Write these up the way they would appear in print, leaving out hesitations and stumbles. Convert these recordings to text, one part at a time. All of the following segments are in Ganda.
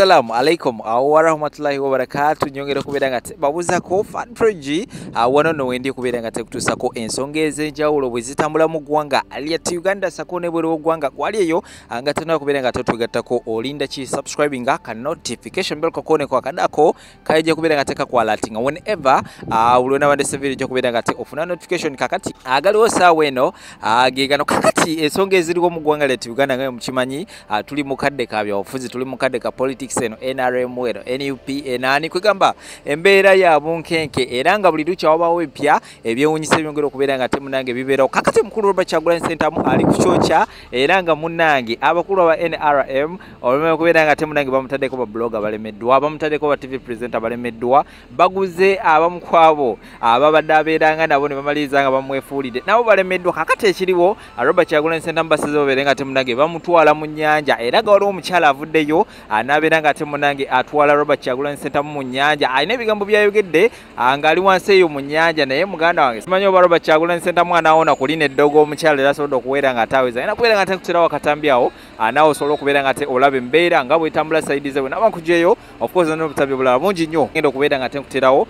Assalamu alaikum wa rahmatullahi wa barakatuh. Nyongera kubera ngate babuza ko fan proji wano no wendi kubera ngate kutusako ensonga ezenjawulo bwe zitambula mu ggwanga aliya Uganda sako ne bwero ggwanga kwali eyo angatana kubera ngate tugattako olinda chi subscribing ka notification bell kokone kwa kadako kaije kubera ngate ka kwalatinga whenever ulona bande severe jo kubera ngate ofuna notification kakati agaliwo saweno gegano kakati ensonga eziriko mu ggwanga le Uganda ngayo mchimanyi tuli mukadde ka bya ofuzi tuli mukadde ka politics eno NRM wero NUP enani kwegamba embeera ya bunkenke era nga buli ducha wabawo epya ebyewunyisa byongero kubeera nga temunange bibeerawo kakati mukulu Robert Kyagulanyi Ssentamu ali kuchocha era nga munange abakulu aba NRM olumwe kubeera nga temunange bamutaddeko ba blogger balemeddwa bamutaddeko ba TV presenter balemeddwa baguze abamukwabo ababadde abeeranga nabo ne bamaliriza nga bamwefuulidde nabo balemeddwa kakati ekiriwo Robert Kyagulanyi Ssentamu basize babeere nga temunange bamutwala mu nnyanja era nga waliwo omukyala avuddeyo anabeera nga temunange atwala Robert Kyagulanyi Ssentamu mu nnyanja alina ebigambo byayogedde ngali wansi eyo mu nnyanja naye muganda wange simanyi oba Robert Kyagulanyi Ssentamu anaawona kulina eddogo omukyala era asobodde okubeera nga ataweza ayina kubeera nga tekuterawo akatambi awo anaawe osobola okubeera nga te olaba embeera nga bwetambula saidi ze bwe nabankugyeyo of course n'obutabyo bulala bungi nnyo genda okubeera nga tekuterawo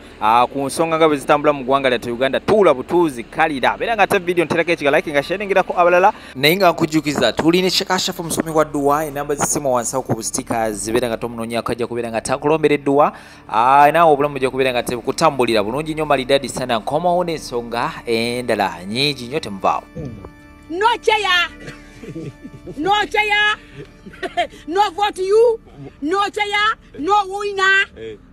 ku nsonga nga bwe zitambula mu ggwanga lyattu Uganda tuula butuuzi kalira beera nga te video nterako ekiga like nga sharingirako abalala naye nga nkujjukiza tulina ekikashafu omusomi wa dduwa enamba zisimu wansawo ku stickers zibeera nga tomunonya akajja kubeera nga takulombereddwa naawe obulamu bujja kubeera nga tekutambulira bulungi nnyo malidadi sana nkomawo n'ensonga endala nnyingi nnyo temuvaawo nocheya nocheya no vote you nocheya no winner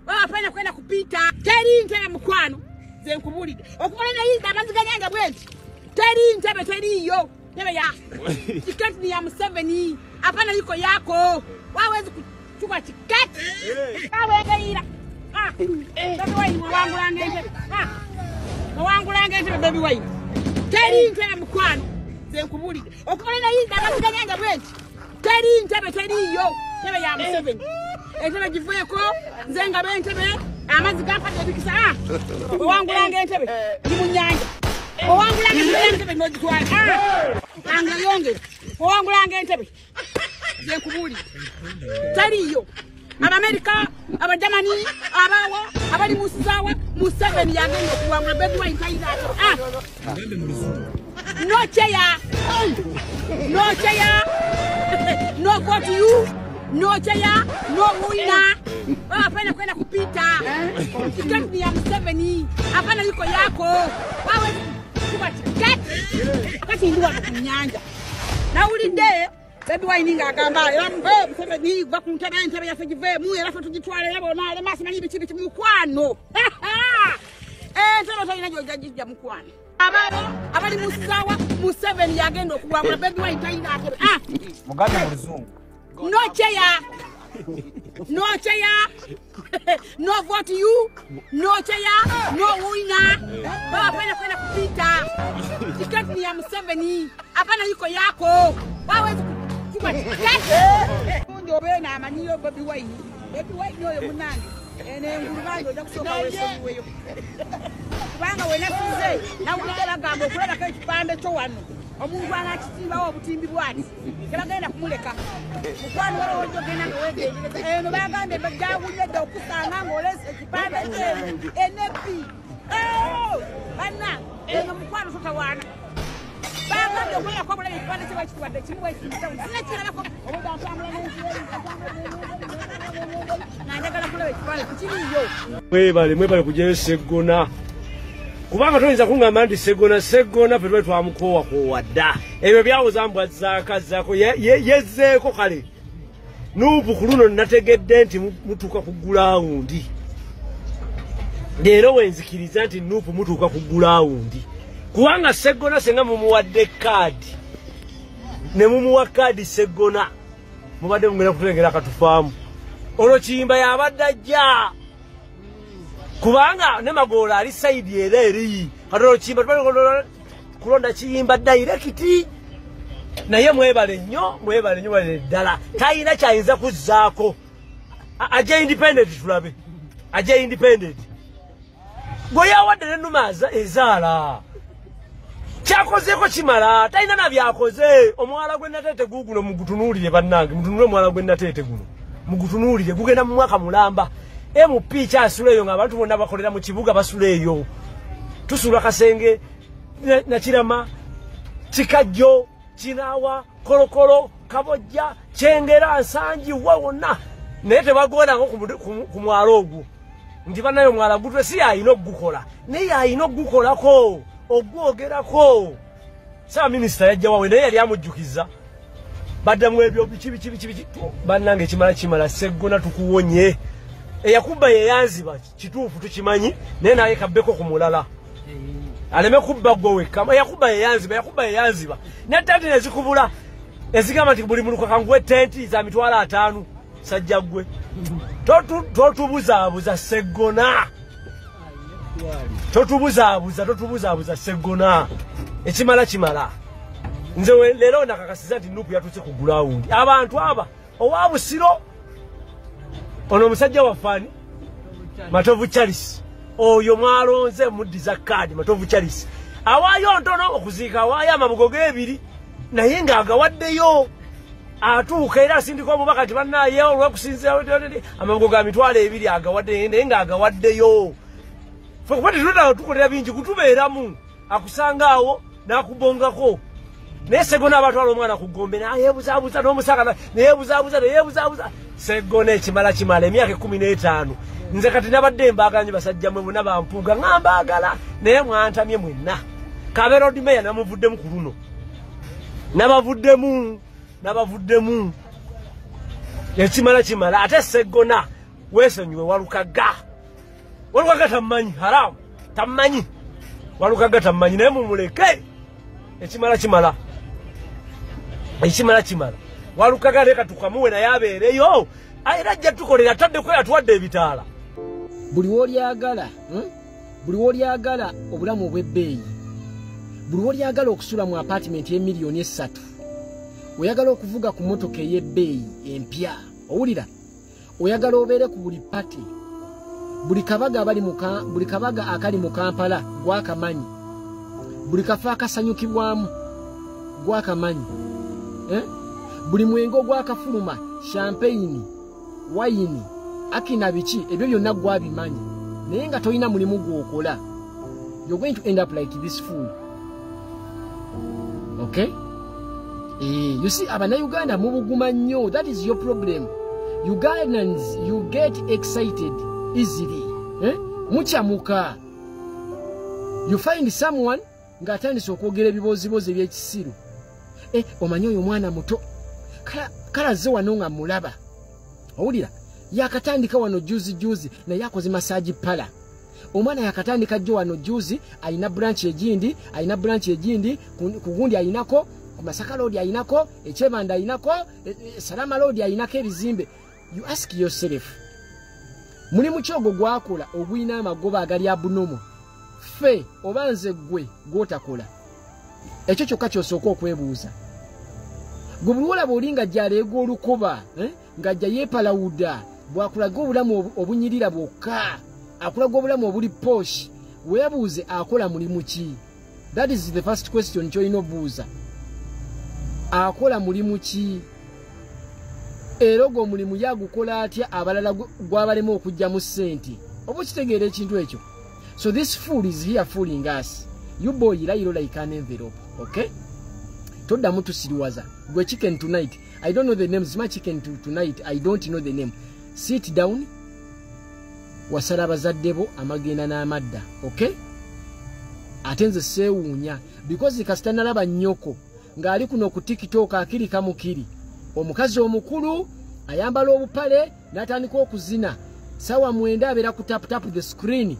wapenda kwenda kupita teri ntebe mukwano ze nkubulide okumana nayiza amaziganyanga bweti teri ntebe teriyo tebe ya tiketi ni ya Museveni hapana yuko yako wawezi kuchukua tiketi awengeira baby wine mwangu lange ntebe mwangu lange ntebe baby wine teri ntebe mukwano ze nkubulide okumana nayiza amaziganyanga bweti teri ntebe teriyo tebe ya Museveni entebe givuyeko nze nga bentebe amazi gampade bikisa owangu lange entebe ndi mu nnyanja owangu lange entebe n'ogitwala anga yonge owangu lange entebe ze nkubulide teriyo Abamerika Abajamani abawo abali musawa Museveni yagenda okuwangula baby wine kaida no cheya no vote you no cheya no winner wapenda kwenda kupita tiketi ni ya Museveni hapana yuko yako wawe kuba tiketi wakati ndio kunyanja na ulinde baby wine ngagamba Museveni bakuntaba entebe ya fejive mu era tujitwale yabo na lemasi manyi bichi mukwano ntebe tayina jojja mukwano abali musawa Museveni yagenda okuwangula baby wine tayina atebe muganda mu luzungu no cheya no vote you no cheya no winner wapenda kwenda kupita tiketi ni ya Museveni hapana yuko yako wawezi kuchukua tiketi ndio bena amanyiyo baby wine yoyo munange ene ngulubanyo oja kusoka weyo kubanga wena size na ulala gambo kulala ka kipande cyo wano omuntu anakitimba obutimbi bwati kiragenda kumuleka mukwano wala ojo gena ngwege eno bagambe bajawunyedde okusanga ngolese ekipande enepi bana eno mukwano sotawana bagambe okwera kwa bulali ekipande kye bakitwadde kimu ekitawu sinakira bako obuda ntambula nanjagala kulaba ekipande kiriyo mwebale kujja Segona kubanga toyinza kungamba nti Segona fe twamukowa kowadda ebyo byawuza mbwazzaaka zako yezeeko kale nuupu ku luno nategedde nti mutuuka ku gulawundi leero wenzikiriza nti nuupu mutuuka ku gulawundi kubanga Segona senga mumuwadde kaadi ne mumuwa kaadi Segona mubadde mugenda kutulengera akatufaamu olwo Kiyimba yabadde ajja kubanga ne Magoola ali saidi era eri katolo Kiyimba kulonda Kiyimba direct naye mwebale nnyo wale ddala tayina kyayinza kuzzaako aje independent tulabe aje independent gwe yawadde n'ennuma ezaala kyakozeeko kimala tayina na byakoze omwala gwe nateete guguno mugutunuulire bannange mutunule omwala gwe nateete guno mugutunulire gugenda mu mwaka mulamba MP kyasuleyo nga abantu bonna bakolera mu kibuga basuleyo tusula Kasenge na Kirama Kikajjo Kinawa Kolokolo Kabojja Kyengera Nsangi wonna naye tebagona ku mwalo ogwo ndi banayo mwala gutwe si ayina okugukola naye ayina okugukolako ogwogerako sa minister yajja wawe naye yali amujjukiza baddamu ebyo biki bannange kimala Seggona tukuwonye eyakuba yeyanziba kituufu tukimanyi naye naye kabbeko ku mulala aleme kubba gwe wekka yakuba yeyanziba netati nezikubula ezigamba nti buli muluka kanguwe tenti za mitwalo 5 sajja gwe totubuzaabuza Seggona totubuzaabuza Seggona ekimala nze lero nakakasiza nti Nuupu yatuse ku ground abantu aba owa Busiro ono musajja wafani Matovu Charles oyo mwalonze mudiza kadi Matovu Charles awayo ntono okuziika awayo amabugo gebiri naye nga agawaddeyo atuuka era asindika omubaka ti bannaye olwekusinzira amabugo ga mitwalo 2 agawadde naye nga agawaddeyo fe kuba tukolera bingi kutubeeramu akusanga awo nakubongako naye Seggona abatwala omwana ku Gombe nayeebuzaabuza n'omusaka nayeebuzaabuza Seggona ekimala emyaka 15 nze kati nabadde mbaaganye basajja mwe bonna bampuuga ng'ambaagala naye mwantamye mwenna Kabeera Road Mayor namuvuddemu ku luno nabavuddemu ekimala ate Seggona weesonyiwe Walukaga tamanyi haramu tamanyi Walukaga tamanyi naye mumuleke ekimala Walukaga leka tukamuwe naye abeereyo era ajja tukolera taddeko yatuwadde ebitaala buli wolyagala obulamu obw'ebbeeyi buli wolyagala okusula mu apartment y'emiliyoni 3 oyagala okuvuga ku motoka ey'ebbeeyi empya owulira oyagala obeere ku buli pati buli kabaga akali mu Kampala gwakamanyi buli kafo akasanyukibwamu gwakamanyi buli mwengo gwakafuluma champagne wayini akina biki ebyo byonna gwabimanyi naye nga toyina mulimu gwokola you're going to end up like this fool okay you see Uganda mubuguma nnyo that is your problem. Ugandans you get excited easily muchamuka you find someone ngatandise okwogera ebibozibozi ebyekisiru omanyi oyo mwana muto kalaze wano nga mulaba owulira yakatandika wano juzi naye akoze massage pala omwana yakatandika jjo wano juzi alina branch egindi ku gundi alinako ku Masaka Road alinako Ekyebanda alinako Salama Road alinako ebizimbe. You ask yourself muli mukyogo gwakola ogwina amagoba agali abunomo fe obanze gwe gwotakola ekyo kyokka kyosooka okwebuuza gubulwola bolinga jaleego olukoba ngajja yeepalawuda bwakulaga obulamu obunyirira bwokka akulaga obulamu obuli posh weebuuze akola mulimu ki? That is the first question kyolina obuuza. Akola mulimu ki? Era ogwo omulimu yagukola atya abalala gwabalemu okujja mu ssente? Oba kitegeera ekintu ekyo? So this fool is here fooling us. You boy like an envelope, okay? Toddamu tusiriwaza. Gwe chicken tonight. I don't know the names. My chicken tonight. I don't know the name. Sit down. Wasala bazaddebo amagenda n'amadda, okay? Atenze sewunya because kasitana laba nnyoko ng'ali kuno ku TikTok akiri kamukiri. Omukazi omukulu ayambala obupale n'atandika okuzina. Sawa mwenda abeera ku tap the screen.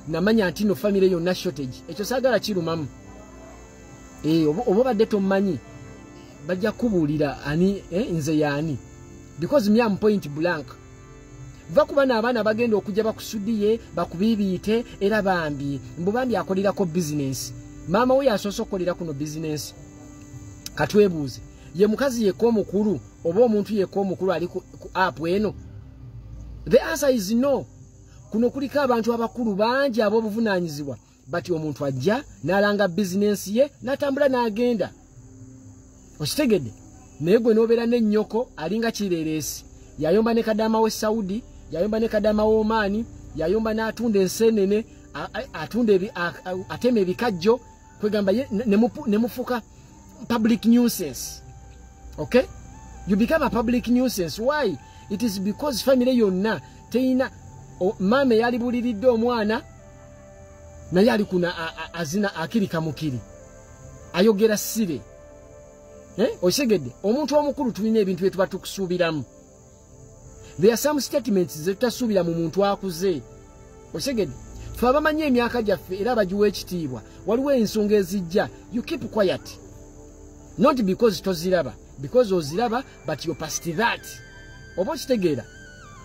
Namanya nti no family yonna shortage. Ekyo saagala kirumamu. Oba badde tomanyi bajja kubuulira ani nze yaani because me am point blank. Vakuba n'abaana bagenda okujja bakusudiye bakubibiite era bambi mbubambi akolirako business. Maama we yasoose okukolera kuno business. Katwebuuze ye mukazi yekko omukulu oba omuntu yekko omukulu ali ku app eno? The answer is no. Kuno kuliko abantu abakulu bangi ab'obuvunaanyizibwa bati omuntu ajja n'alanga business ye n'atambula n'agenda. Okitegedde? Naye gwe n'obeera n'ennyoko alinga kireereesi yayomba ne kadama we Saudi, yayomba ne kadama we Omani, yayomba n'atunda ensenene, atunda ateme ebikajjo, kwegamba nemufuka public nuisance. Okay? You become a public nuisance. Why? It is because family yonna teina mame yali buliridde omwana naye ali kuna azina akiri kamukiri. Ayogera sire. Osegedde omuntu omukulu tulina ebintu byetuba tukusuubiramu. There are some statements ze tutasuubira mu muntu akuze. Osegedde fe abamanyi emyaka gyaffe era abagiwa ekitiibwa waliwo ensonga ezijja. You keep quiet. Not because toziraba, because oziraba, but you're past that. Oba kitegeera.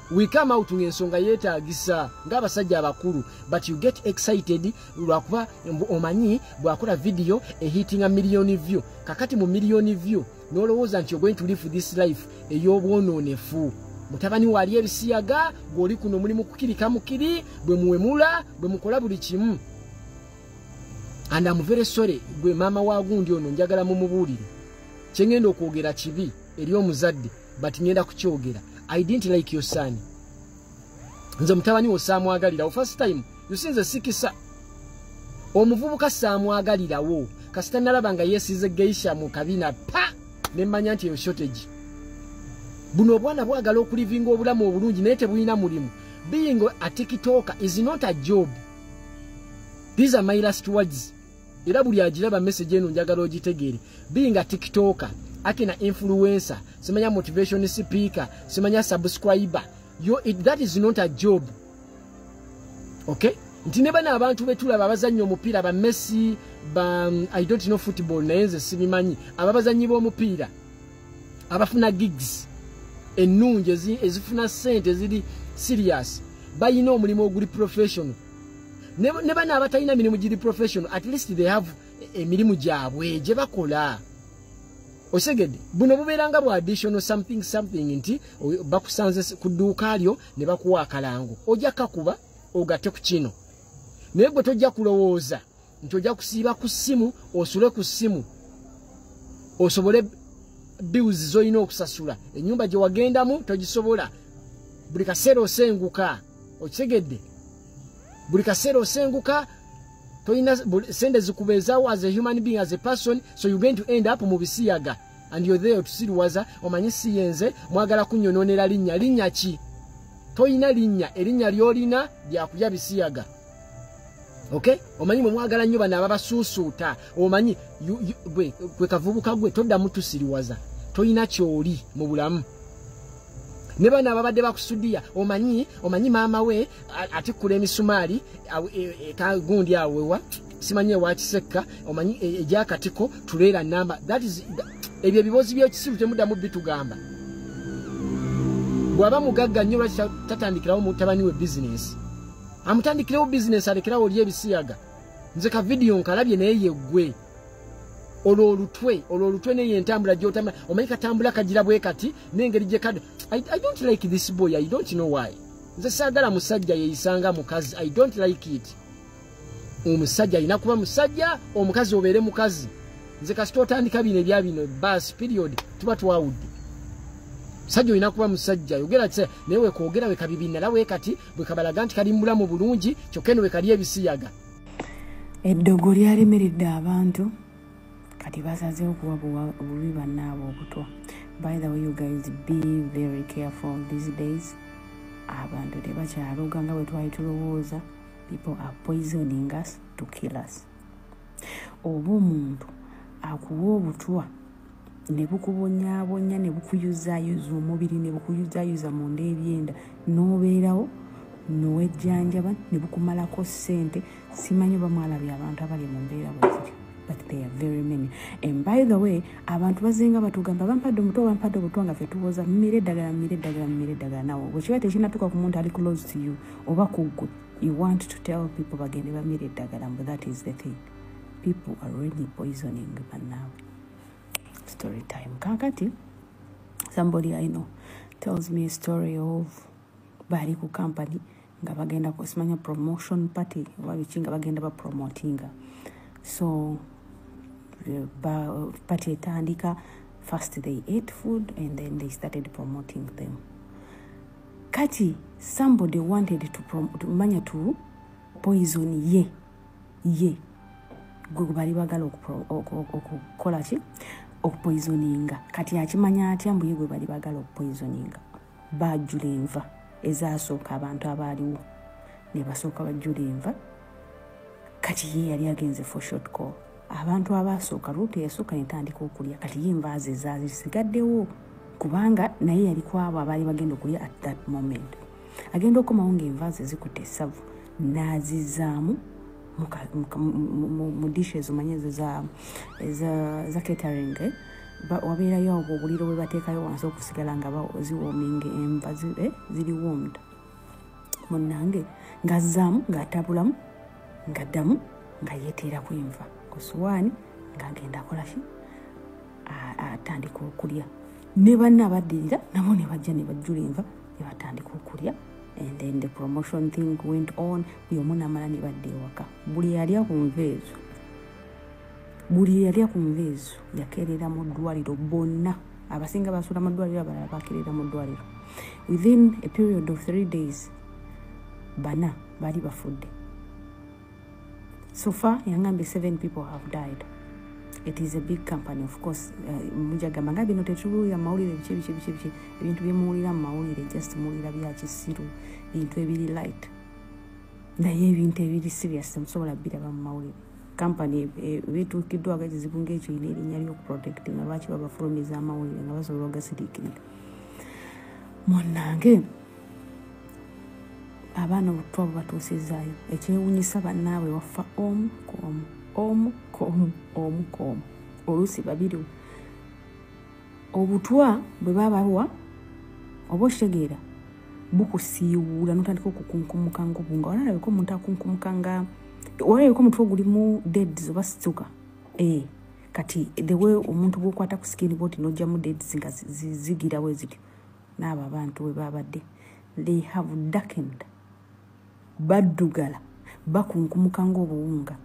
We come out ng'ensonga yeetaagisa ng'abasajja abakulu, but you get excited lwakuba omanyi bw'akola video ehitinga million view. Kakati mu million view n'olowooza nti you're going to live this life ey'obwonoonefu. Mutabani wali ebisiyaga gw'oli kuno mulimu kukirika mukiri bwe muwemula bwe mukola buli kimu. And I'm very sorry gwe mama wa gundi ono njagala mumubuulire. Kye ngenda okwogera kibi eri omuzadde, but ngenda kukyogera. I didn't like your son. Nze mutabani wo saamwagalirawo. First time, you see nze sikisa. Omuvubuka saamwagalirawo. Kasita nalaba nga yeesize geisha mu kabina pa! Ne mmanya nti eyo shortage. Buno obwana bwagala okulivinga obulamu obulungi naye tebulina mulimu. Being a TikToker is not a job. These are my last words. Era buli agiraba message eno njagala ogitegeere. Being a TikToker, akina influencer, semanya motivation speaker, semanya subscriber. That is not a job. Okay? Nti ne bana abantu betulaba abazannyi omupiira ba Messi, ba I don't know football naye nze sibimanyi. Ababazannyi b'omupiira abafuna gigs ennungi ezifuna ssente eziri serious. Bayina omulimu oguli professional. Ne bana abatalina mirimu giri professional, at least they have emirimu gyabwe gye bakola. Osegedde buno bubeeranga bwa additional something nti bakusanze ku dduuka lyo ne bakuwa akalango. Ojja kakuba ogatte ku kino. Naye gwe tojja kulowooza nti ojja kusiiba ku ssimu, osule ku ssimu, osobole bills z'olina okusasula. Ennyumba gye wagendamu togisobola. Buli kaseera osenguka. Okisegedde? Buli kaseera osenguka, toyina sente zikubeezaawo as a human being, as a person, so you're going to end up mu bisiyaga. And you're there to siriwaza, omanyi si yenze, mwagala kunnyonoonera linnya. Linnya ki? Toyina linnya, erinnya ly'olina lyakulya bisiyaga. Okay? Omanyi mwe mwagala nnyo bano ababasuusuuta. Omanyi gwe kavubuka gwe toddamu tusiriwaza. Toyina ky'oli mu bulamu. Ne bana ababadde bakusudia omanyi maama we atikkula emisumaali gundi awewa simanyi ewakisekka omanyi egyakatiko tuleera namba. That is ebyo ebibozi by'ekisiru temuddamu bitugamba. Bw'aba mugagga nnyo lwaki tatandikirawo mutabani we business. Amutandikirewo business alekerawo oli ebisiyaga. Nze ka video nkalabye naye yeggwe. Olwo olutwe neye entambula gy'otambula. Omanyi katambula kagira bwe kati n'engeri gye kadde. I don't like this boy. I don't know why. Nze saagala musajja yeeyisanga mukazi. I don't like it. Omusajja alina kuba musajja, omukazi obeere mukazi. Nze kasita otandika bino ebya bino bas period tuba twawudde. Musajja olina kuba musajja. Yogera kise naye wekwogera wekabibinala we kati bwe kabalaga nti kali mulamu bulungi kyokka eno wekali ebisiyaga. Eddogo lyalemeredde abantu kati basazeewo okuwa obubi bannaabwe obutwa. By the way, you guys be very careful these days. Abantu tebakyaloga nga bwe twali tulowooza. People are poisoning us to kill us. Oba omuntu akuwa obutwa ne bukubonyaabonya ne bukuyuzaayoza omubiri ne bukuyuzaayoza munda ebyenda n'obeerawo n'owejjanjaba ne bukumalako ssente. Simanyi bamwalabye abantu abali mu mbeera bwe zityo. But they are very many. And by the way, abantu bazenga batugamba bampadde obutwa nga ffe tuwoza mmire eddagala nawo bwe kiba tekinatuuka ku muntu ali close to you oba kuggwe. You want to tell people bagende bamire eddagala, but that is the thing. People are really poisoning bannaabwe. Story time. Kakati, somebody I know tells me a story of bali ku company nga bagenda kusimanya promotion party oba biki nga bagenda ba promotinga. So party etandika, first they ate food and then they started promoting them. kati somebody wanted to manya to poison ye gwe bali bagala okukola ki okupoisoninga kati akimanya atya mbu ye gwe bali bagala okupoisoninga bajjula enva ezasooka abantu abaaliwo ne basooka bajjula enva kati ye yali agenze for short call abantu abasooka Ruto yasooka netandika okulya kati ye enva ze zazisigaddewo kubanga naye yali kwabo abaali bagenda okulya at that moment agenda okumawo ng'enva ze zikutte essavu n'azizaamu mu dishes omanye za catering wabeerayo obwo obuliro bwe bateekayo wansi okusigala nga ziwoominga enva ziri warmed munnange ng'azzaamu ng'atabulamu ng'addamu nga yeeteeraku enva ku suwaani ng'agenda akolaki atandika okulya ne banne abaddirira nabo ne bajja ne bajjula enva ne batandika okulya. And then the promotion thing went on. Yomuna mala ne badde ewaka. Buli yalya ku nveezo yakeerera mu ddwaliro bonna. Abasinga basuula mu ddwaliro abalala bakeerera mu ddwaliro. Within a period of 3 days, bana bali bafudde. So far, yangambe 7 people have died. It is a big company, of course. Mujagamba nga bino tetubuulira mawulire biki ebintu byemuwulira mu mawulire just muwulira bya kisiru bintu ebiri light naye ebintu ebiri serious temusobola biraba mu mawulire. Company betuukiddwako ekizibu ng'ekyo ine erinnya ly'okuprotecti nga lwaki babafulumiza amawulire nga basobola ogasiriikirira. Munnange abaana obutwa bubatuusizaayo ekyewuunyisa bannaabwe waffa omu ku omu oluusi babiri obutwa bwe babawa oba okitegeera bukusiiwuula notandika okukunkumuka ng'obunga walalabeko omuntu akunkumuka nga walalabeko omutwe ogulimu deads oba situka kati the way omuntu bw'okwata ku skin boti n'ojjamu deads nga zigirawo ezityo n'abo abantu bwe babadde they have darkened baddugala bakunkumuka ng'obuwunga.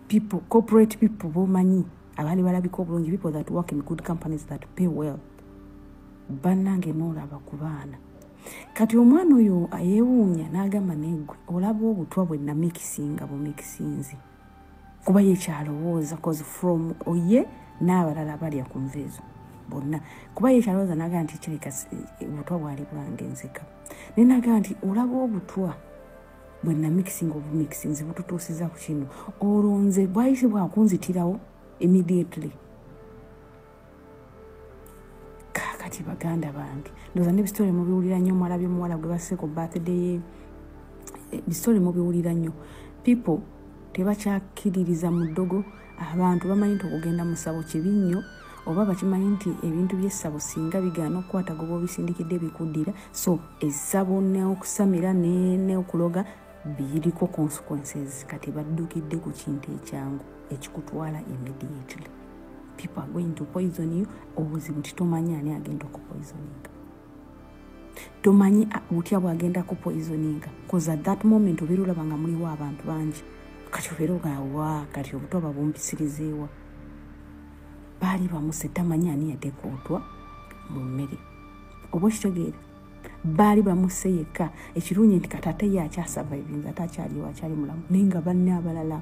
People, corporate people, bomanyi abali balabika obulungi, people that work in good companies that pay well. Bannange n'olaba ku baana. Kati omwana oyo ayeewuunya n'agamba neggwe olaba obutwa bwe namikisinga bumikisinzi. Kuba ye kyalowooza cause from oye n'abalala balya ku nveezo bonna. Kuba ye kyalowooza n'agamba nti kireka obutwa bwali bwange nzeka. Naye n'agamba nti olaba obutwa bwe namikisinga obumikisinzi bututuusiza ku kino olonze bwayise bwakunzitirawo immediately. Kakati baganda bange ndoza n'ebisitole mubiwulira nnyo mwalabye muwala gwe basse ku birthday ye ebisitole mubiwulira nnyo. People tebakyakiririza mu ddogo. Abantu bamanyi nti okugenda mu ssabo kibi nnyo oba bakimanyi nti ebintu by'essabo singa bigaana okukwata goba obisindikidde bikuddira so essabo n'okusamira n'okuloga biriko consequences. Kati baddukidde ku kintu ekyangu ekikutwala immediately. People are going to poison you. Obuzibu nti tomanyi ani agenda okupoisoninga. Tomanyi butya bwagenda kupoisoninga because at that moment obeera olaba nga muliwo abantu bangi kati obeera ogawa kati obutwa babumpisirizeewa baali bamuse tamanyi ani yateeka obutwa mu mmere oba okitegeera baali bamuse yekka ekirungi nti kati ate ye akyasurvivinga ate akyaliwo akyali mulamu naye nga banne abalala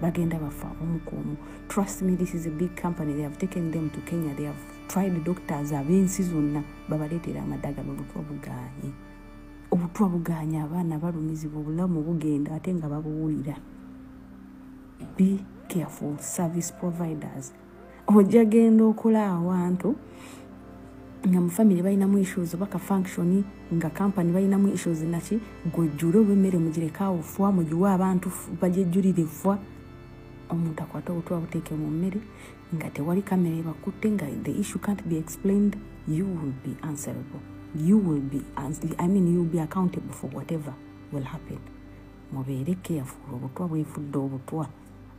bagenda bafa omu ku omu. Trust me, this is a big company. They have taken them to Kenya. They have tried doctors ab'ensi zonna babaleetera amadagala obutwa bugaanye. Obutwa bugaanye abaana balumizibwa obulamu bugenda ate nga babuwulira. Be careful, service providers. Ojja genda okola awantu nga mu family balinamu issues oba ka function nga company balinamu issues naki gwejjule obw'emmere mugirekawo fwa mugiwa abantu bajejjulire fwa omuntu akwata obutwa buteeke mu mmere nga tewali kamera ebakutte nga the issue can't be explained. You will be answerable. You will be you will be accountable for whatever will happen. Mubeere careful. Obutwa bwefudde obutwa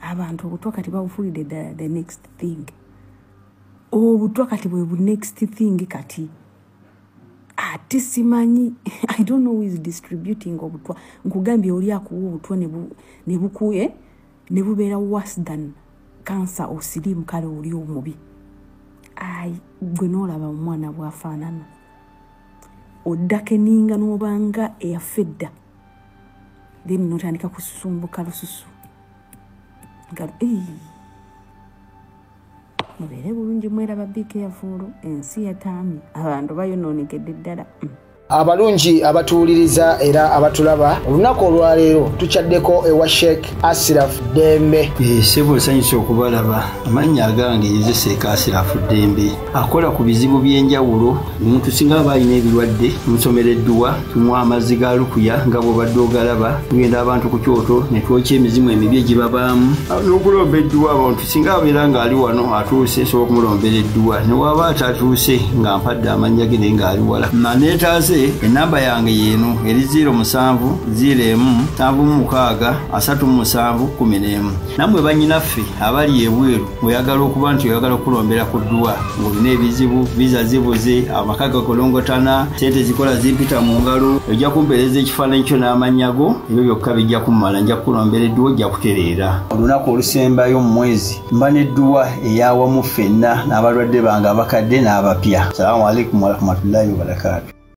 abantu obutwa kati babufuulidde the next thing. Obutwa kati bwe bu next thing kati ate simanyi I don't know who is distributing obutwa. Nkugambye oli akuwa obutwa ne bukuye ne bubeera worse than cancer or sirimu kale oli omubi. Gwe n'olaba omwana bw'afaanana oddakeninga n'obanga eyafedda then notandika kusumbuka lususu nga mubeere bulungi mweraba be careful ensi yataami abantu bayonoonekedde ddala abalungi abatuwuliriza era abatulaba olunaku olwaleero tukyaddeko ewa Sheikh Ashraf Dembe. Sebo nsanyusa okubalaba. Amannya agange ye Sheikh Ashraf Dembe akola ku bizibu by'enjawulo. Omuntu singa aba alina ebirwadde tumusomereddwa, tumuwa amazzi ga lukuya nga bw'obadde ogalaba, tugenda abantu ku kyoto ne twokya emizimu emibi egibabaamu n'okulomba edduwa. Abantu singa abeera ng'ali wano atuuse sobola okumulombera edduwa, ne waba atatuuse nga mpadde amannya ge naye ng'ali wala. Naneetaase enamba yange yeno eri 0707363711. Namwe bannyinaffe abali ebweru oyagala okuba nti oyagala okulombera ku dduwa ng'olina ebizibu, viza zibuze, amaka gakolongotana, sente zikola zimpita mu ngalo, ojja kumpeereza ekifaananyi kyo n'amannya go, ebyo byokka bijja kummala, nja kukulombera edduwa, ojja kutereera. Olunaku olusembayo mu mwezi mba n'edduwa eyawamu ffenna n'abalwadde bange abakadde n'abapya. Salaamu alaikum warahmatullahi wabarakatuh.